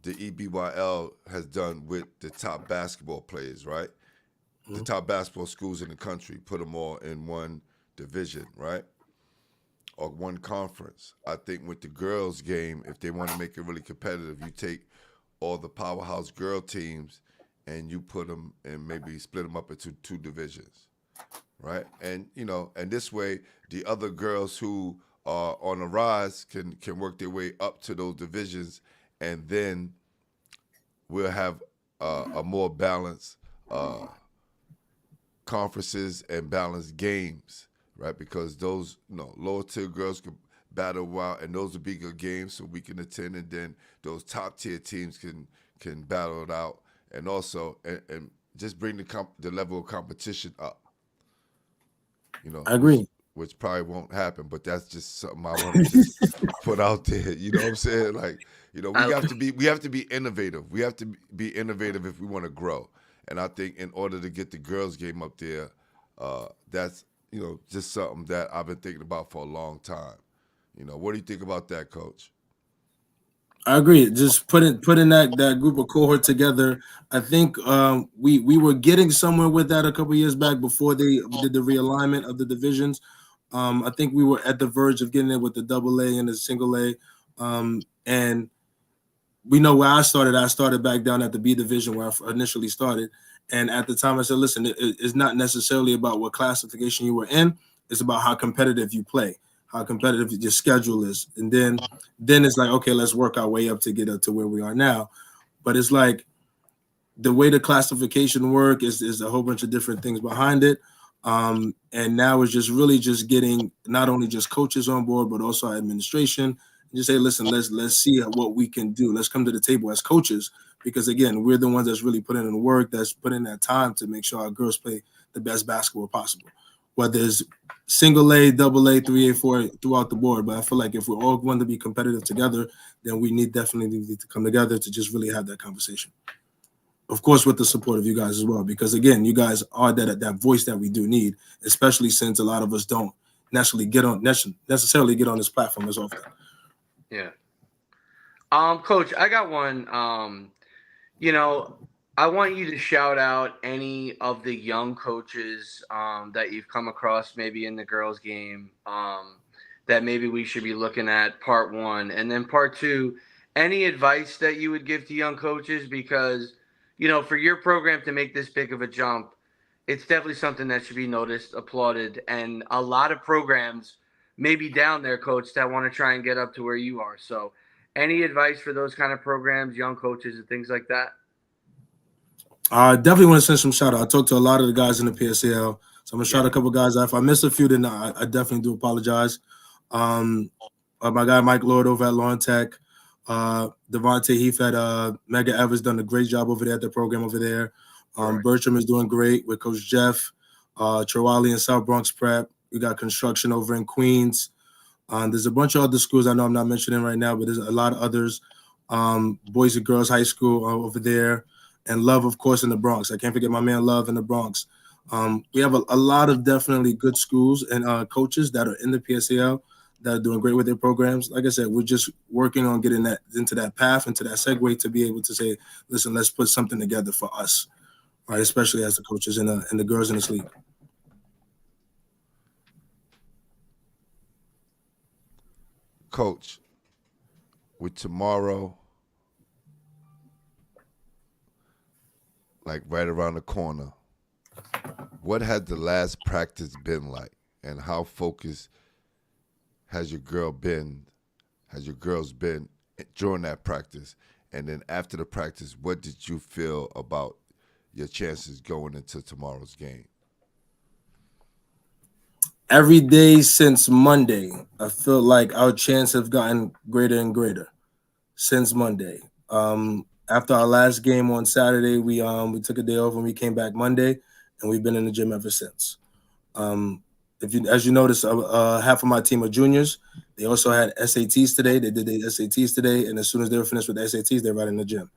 the EBYL has done with the top basketball players, right? The top basketball schools in the country, put them all in one division, right? Or one conference. I think with the girls' game, if they want to make it really competitive, you take all the powerhouse girl teams and you put them and maybe split them up into two divisions, right? And and this way the other girls who are on the rise can work their way up to those divisions, and then we'll have a more balanced conferences and balanced games, right? Because those lower tier girls could battle out, and those will be good games, so we can attend, and then those top tier teams can battle it out, and also and just bring the level of competition up. I agree. Which probably won't happen, but that's just something I want to just put out there. You know what I'm saying? Like, we have to be innovative. We have to be innovative if we want to grow. And I think in order to get the girls' game up there, that's just something that I've been thinking about for a long time. What do you think about that, Coach? I agree. Just putting that group of cohort together. I think we were getting somewhere with that a couple years back before they did the realignment of the divisions. I think we were at the verge of getting it with the AA and the single A. And we know where I started. I started back down at the B division where I initially started. And at the time I said, listen, it's not necessarily about what classification you were in. It's about how competitive you play, how competitive your schedule is. And then it's like, okay, let's work our way up to get up to where we are now. But it's like the way the classification work is a whole bunch of different things behind it. And now it's just really just getting not only just coaches on board, but also administration. Just say, listen, let's see what we can do. Let's come to the table as coaches, because again, we're the ones that's really putting in the work, that's putting in that time to make sure our girls play the best basketball possible. Whether it's single A, double A, 3A, 4A, throughout the board. But I feel like if we're all going to be competitive together, then we definitely need to come together to just really have that conversation. Of course, with the support of you guys as well, because again, you guys are that voice that we do need, especially since a lot of us don't necessarily get on this platform as often. Yeah. Coach, I got one. I want you to shout out any of the young coaches that you've come across maybe in the girls' game that maybe we should be looking at, part one. And then part two, any advice that you would give to young coaches, because, for your program to make this big of a jump, it's definitely something that should be noticed, applauded. And a lot of programs may be down there, Coach, that want to try and get up to where you are. So any advice for those kind of programs, young coaches and things like that? I definitely want to send some shout out. I talked to a lot of the guys in the PSAL, so I'm gonna shout a couple guys out. If I miss a few, then I definitely do apologize. My guy Mike Lord over at Lawn Tech, Devontae Heath at Mega Evers done a great job over there at the program over there. Bertram is doing great with Coach Jeff. Chirali in South Bronx Prep. We got construction over in Queens. There's a bunch of other schools I know I'm not mentioning right now, but there's a lot of others. Boys and Girls High School over there. And Love, of course, in the Bronx. I can't forget my man Love in the Bronx. We have a lot of definitely good schools and coaches that are in the PSAL that are doing great with their programs. Like I said, we're just working on getting that into that path, into that segue to be able to say, listen, let's put something together for us, right? Especially as the coaches and the girls in this league. Coach, with tomorrow like right around the corner, what has the last practice been like, and how focused has your girls been during that practice? And then after the practice, what did you feel about your chances going into tomorrow's game? Every day since Monday, I feel like our chances have gotten greater and greater since Monday. After our last game on Saturday, we took a day off and we came back Monday, and we've been in the gym ever since. as you notice, half of my team are juniors. They also had SATs today. They did their SATs today, and as soon as they were finished with the SATs, they're right in the gym.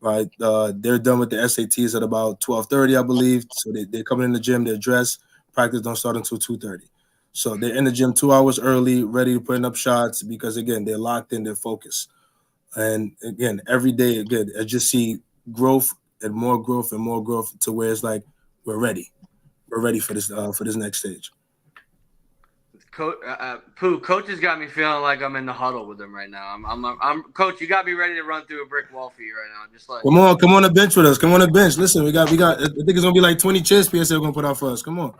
Right, they're done with the SATs at about 12:30, I believe. So they're coming in the gym. They're dressed. Practice don't start until 2:30. So they're in the gym 2 hours early, ready to put up shots because again they're locked in, they're focused. And again, every day, again, I just see growth and more growth and more growth to where it's like we're ready for this next stage. Coach has got me feeling like I'm in the huddle with him right now. I'm Coach. You got me ready to run through a brick wall for you right now. Just like come on the bench with us. Come on the bench. Listen, we got. I think it's gonna be like 20 chairs PSA gonna put out for us. Come on.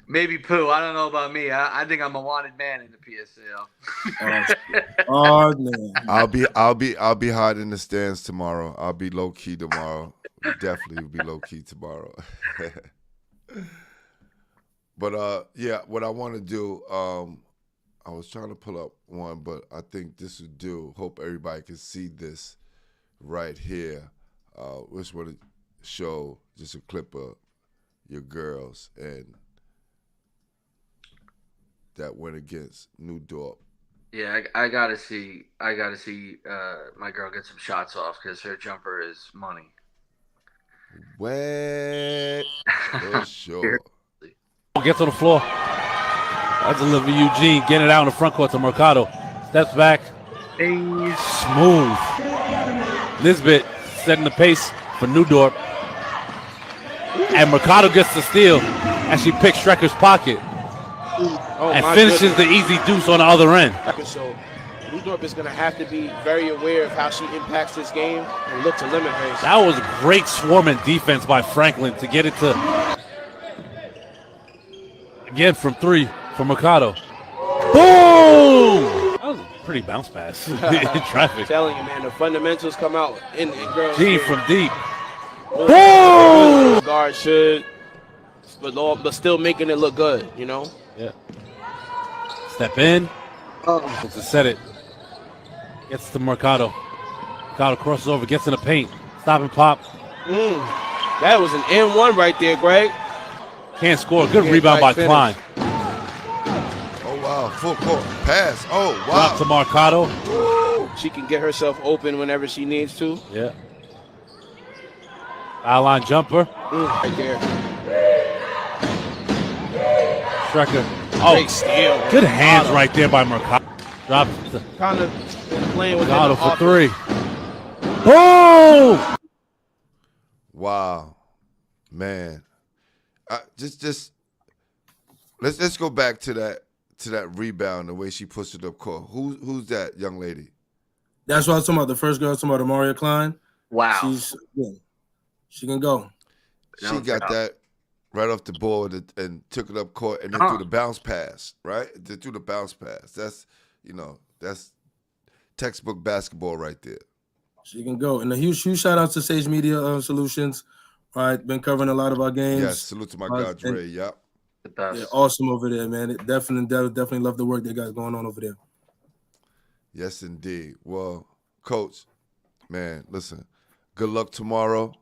Maybe Pooh. I don't know about me. I think I'm a wanted man in the PSL. Oh man. I'll be hard in the stands tomorrow. I'll be low key tomorrow. Definitely will be low key tomorrow. But yeah, what I want to do, I was trying to pull up one, but I think this would do. Hope everybody can see this right here. Just want to show just a clip of your girls and that went against New Dorp. Yeah, I gotta see my girl get some shots off because her jumper is money. Wet for sure. Gets on the floor. That's Olivia Eugene getting it out in the front court to Mercado. Steps back. Smooth. Lisbeth setting the pace for New Dorp. And Mercado gets the steal as she picks Strecker's pocket. And finishes the easy deuce on the other end. So New Dorp is going to have to be very aware of how she impacts this game and look to limit her. That was great swarming defense by Franklin to get it to, again from 3 for Mercado. Boom! That was a pretty bounce pass in traffic. I'm telling you, man, the fundamentals come out in girls. Gene from deep. Boom! Guard should, but still making it look good, you know? Yeah. Step in. To set it. Gets to Mercado. Mercado crosses over, gets in the paint. Stop and pop. That was an N1 right there, Greg. Can't score. Good rebound by Klein. Oh, wow. Full court pass. Oh, wow. Drop to Mercado. She can get herself open whenever she needs to. Yeah. Foul line jumper. Right there. Strecker. Great steal. Good hands right there by Mercado. Drop Kind of playing with Mercado for 3. Boom! Wow, man. Just let's go back to that rebound, the way she pushed it up court. Who's that young lady? That's what I was talking about. The first girl I was talking about, Amaria Klein. Wow. She can go. She got that right off the board and took it up court and then threw the bounce pass, right? They threw the bounce pass. That's textbook basketball right there. She can go. And a huge shout out to Sage Media Solutions. All right, been covering a lot of our games. Yes, salute to my guy Dre. Yep. The best. Yeah, awesome over there, man. Definitely love the work they got going on over there. Yes, indeed. Well, Coach, man, listen, good luck tomorrow.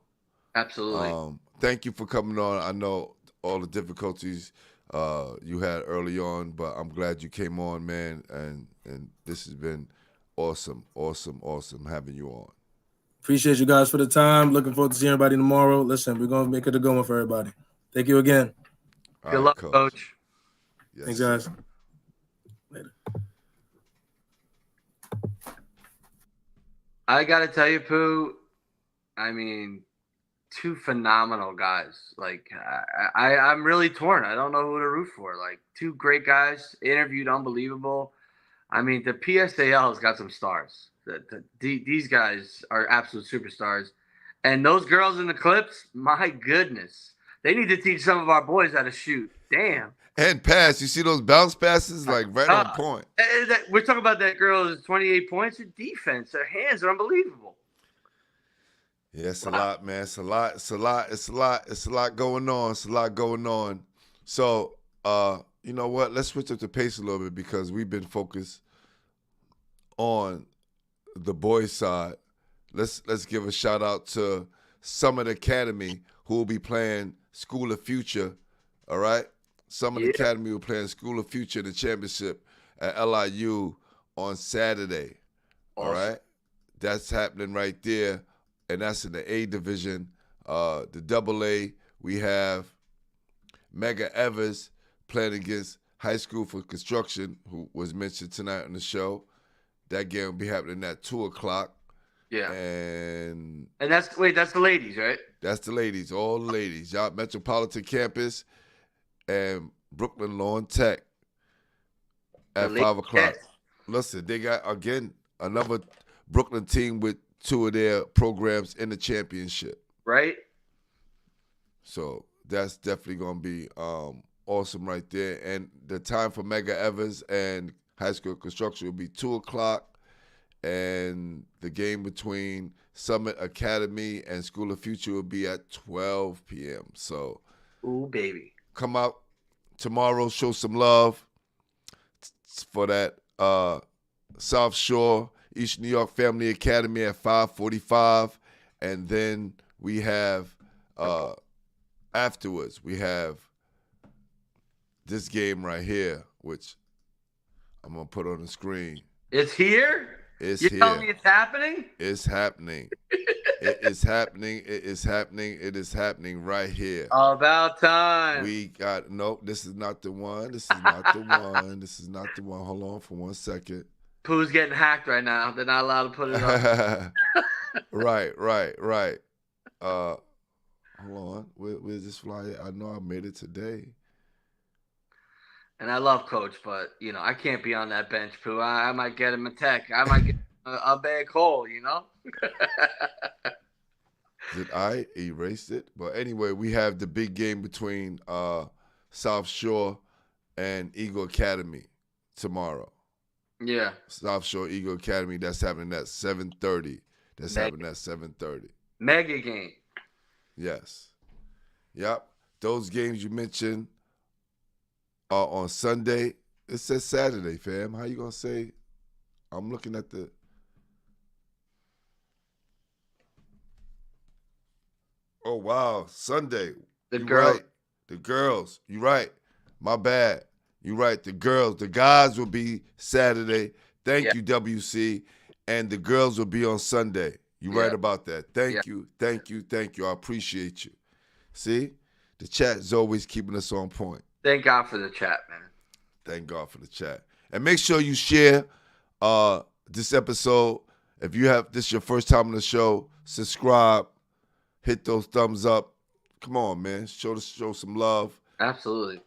Absolutely. Thank you for coming on. I know all the difficulties you had early on, but I'm glad you came on, man, and this has been awesome having you on. Appreciate you guys for the time. Looking forward to seeing everybody tomorrow. Listen, we're going to make it a good one for everybody. Thank you again. Good luck, Coach. Yes, thanks, guys. Sir. Later. I got to tell you, Pooh, I mean, 2 phenomenal guys. Like, I'm really torn. I don't know who to root for. Like, 2 great guys, interviewed unbelievable. I mean, the PSAL has got some stars. These guys are absolute superstars. And those girls in the clips, my goodness. They need to teach some of our boys how to shoot. Damn. And pass. You see those bounce passes? Like, right on point. We're talking about that girl's 28 points. Her defense, her hands are unbelievable. Yeah, it's a lot, man. It's a lot going on. So, you know what? Let's switch up the pace a little bit because we've been focused on the boys' side. Let's give a shout out to Summit Academy, who will be playing School of Future, all right? Summit Academy will play School of Future in the championship at LIU on Saturday, all right? That's happening right there, and that's in the A division. The AA, we have Mega Evers playing against High School for Construction, who was mentioned tonight on the show. That game will be happening at 2 o'clock. Yeah. And that's the ladies, right? That's the ladies, all the ladies. Y'all, Metropolitan Campus and Brooklyn Lawn Tech at 5 o'clock. Listen, they got, again, another Brooklyn team with 2 of their programs in the championship. Right. So that's definitely going to be awesome right there. And the time for Mega Evers and High School Construction will be 2 o'clock. And the game between Summit Academy and School of Future will be at 12 p.m. So, ooh, baby. Come out tomorrow, show some love for that South Shore East New York Family Academy at 5:45. And then we have, afterwards, we have this game right here, which I'm going to put on the screen. It's here? You're telling me it's happening? It's happening. It is happening. It is happening. It is happening right here. About time. We got, nope, this is not the one. This is not the one. This is not the one. Hold on for 1 second. Pooh's getting hacked right now. They're not allowed to put it up. Right. Hold on. Where's this flyer? I know I made it today. And I love Coach, but, I can't be on that bench, Pooh. I might get him a tech. I might get a bad call, Did I erase it? But anyway, we have the big game between South Shore and Eagle Academy tomorrow. Yeah. South Shore Eagle Academy, that's happening at 7:30. Happening at 7:30. Mega game. Yes. Yep. Those games you mentioned are on Sunday. It says Saturday, fam. How you going to say? I'm looking at the... Oh, wow. Sunday. The girls. Right. The girls. You right. My bad. You right. The girls. The guys will be Saturday. Thank you, WC. And the girls will be on Sunday. You right about that. Thank you. Thank you. Thank you. I appreciate you. See? The chat is always keeping us on point. Thank God for the chat, man. Thank God for the chat. And make sure you share this episode. If you have this your first time on the show, subscribe, hit those thumbs up. Come on, man. Show some love. Absolutely.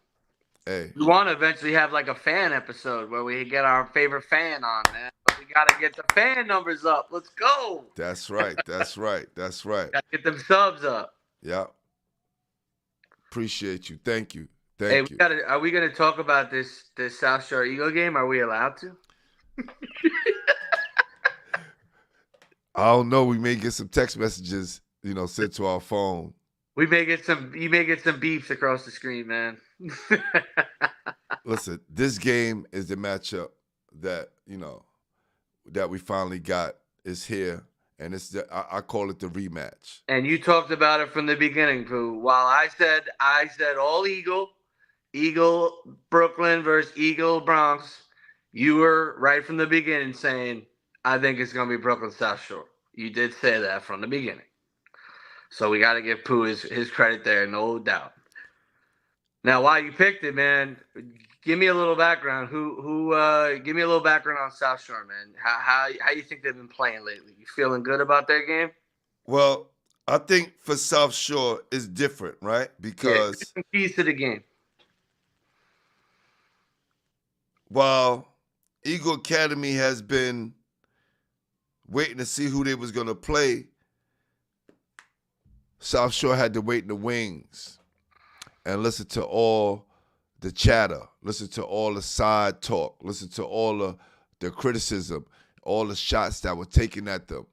Hey. We want to eventually have like a fan episode where we get our favorite fan on, man. But we got to get the fan numbers up. Let's go. That's right. That's right. That's right. Got to get them subs up. Yeah. Appreciate you. Thank you. Hey, are we gonna talk about this South Shore Eagle game? Are we allowed to? I don't know. We may get some text messages, sent to our phone. You may get some beeps across the screen, man. Listen, this game is the matchup that that we finally got. Is here, and it's I call it the rematch. And you talked about it from the beginning, Pooh. While I said all Eagle Brooklyn versus Eagle Bronx, you were right from the beginning saying, I think it's going to be Brooklyn South Shore. You did say that from the beginning. So we got to give Pooh his credit there, no doubt. Now, why you picked it, man, give me a little background. Give me a little background on South Shore, man. How you think they've been playing lately? You feeling good about their game? Well, I think for South Shore, it's different, right? Because different keys to the game. While Eagle Academy has been waiting to see who they was going to play, South Shore had to wait in the wings and listen to all the chatter, listen to all the side talk, listen to all the criticism, all the shots that were taken at them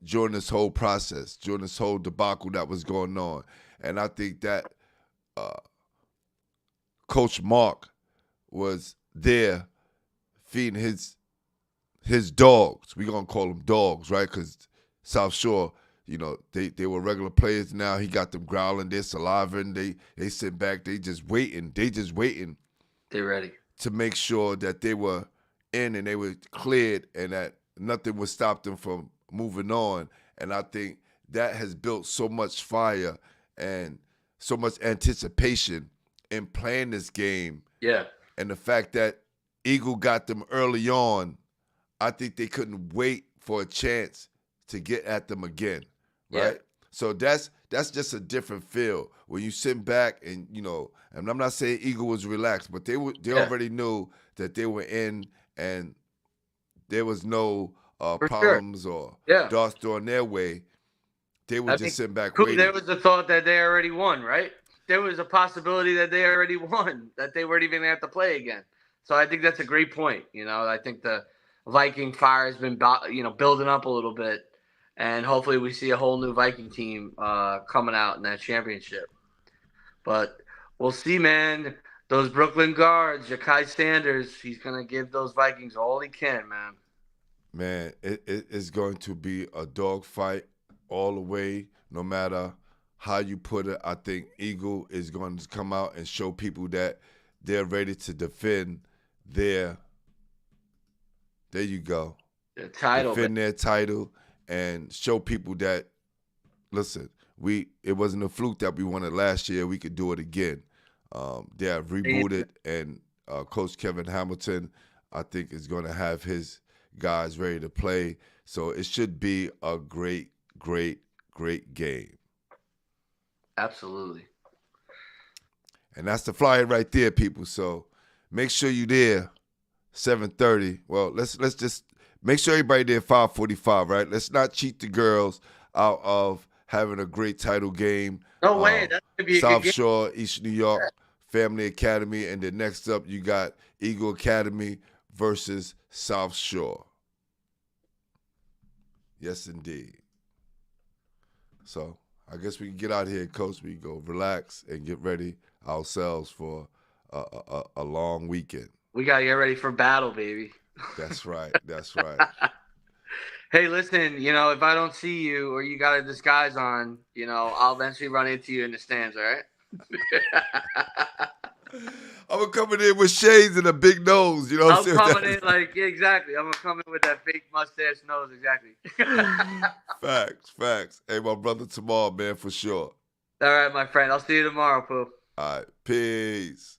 during this whole process, during this whole debacle that was going on. And I think that Coach Mark was there feeding his dogs. We're going to call them dogs, right? Because South Shore, they were regular players now. He got them growling, they're salivating, they sit back, they just waiting. They're ready to make sure that they were in and they were cleared and that nothing would stop them from moving on. And I think that has built so much fire and so much anticipation in playing this game. Yeah. And the fact that Eagle got them early on, I think they couldn't wait for a chance to get at them again, right? Yeah. So that's just a different feel when you sit back and and I'm not saying Eagle was relaxed, but they already knew that they were in and there was no problems or darts thrown their way. They were just sitting back waiting. There was the thought that they already won, right? There was a possibility that they already won, that they weren't even going to have to play again. So I think that's a great point. I think the Viking fire has been building up a little bit, and hopefully we see a whole new Viking team coming out in that championship. But we'll see, man. Those Brooklyn guards, Ja'Kai Sanders, he's going to give those Vikings all he can, man. Man, it is going to be a dogfight all the way, no matter how you put it. I think Eagle is going to come out and show people that they're ready to defend their title. Defend their title and show people that, listen, it wasn't a fluke that we won it last year. We could do it again. They have rebooted, and Coach Kevin Hamilton, I think, is going to have his guys ready to play. So it should be a great, great, great game. Absolutely. And that's the flyer right there, people. So make sure you're there, 7:30. Well, let's just make sure everybody there 5:45, right? Let's not cheat the girls out of having a great title game. No way. That's going to be a South good game. Shore, East New York, Family Academy, and then next up you got Eagle Academy versus South Shore. Yes, indeed. So I guess we can get out here, Coach. We can go relax and get ready ourselves for a long weekend. We got to get ready for battle, baby. That's right. That's right. Hey, listen, if I don't see you or you got a disguise on, I'll eventually run into you in the stands, all right? I'm coming in with shades and a big nose, you know what I'm saying? I'm coming in exactly. I'm going to come in with that fake mustache nose, exactly. Facts. Hey, my brother tomorrow, man, for sure. All right, my friend. I'll see you tomorrow, Pooh. All right, peace.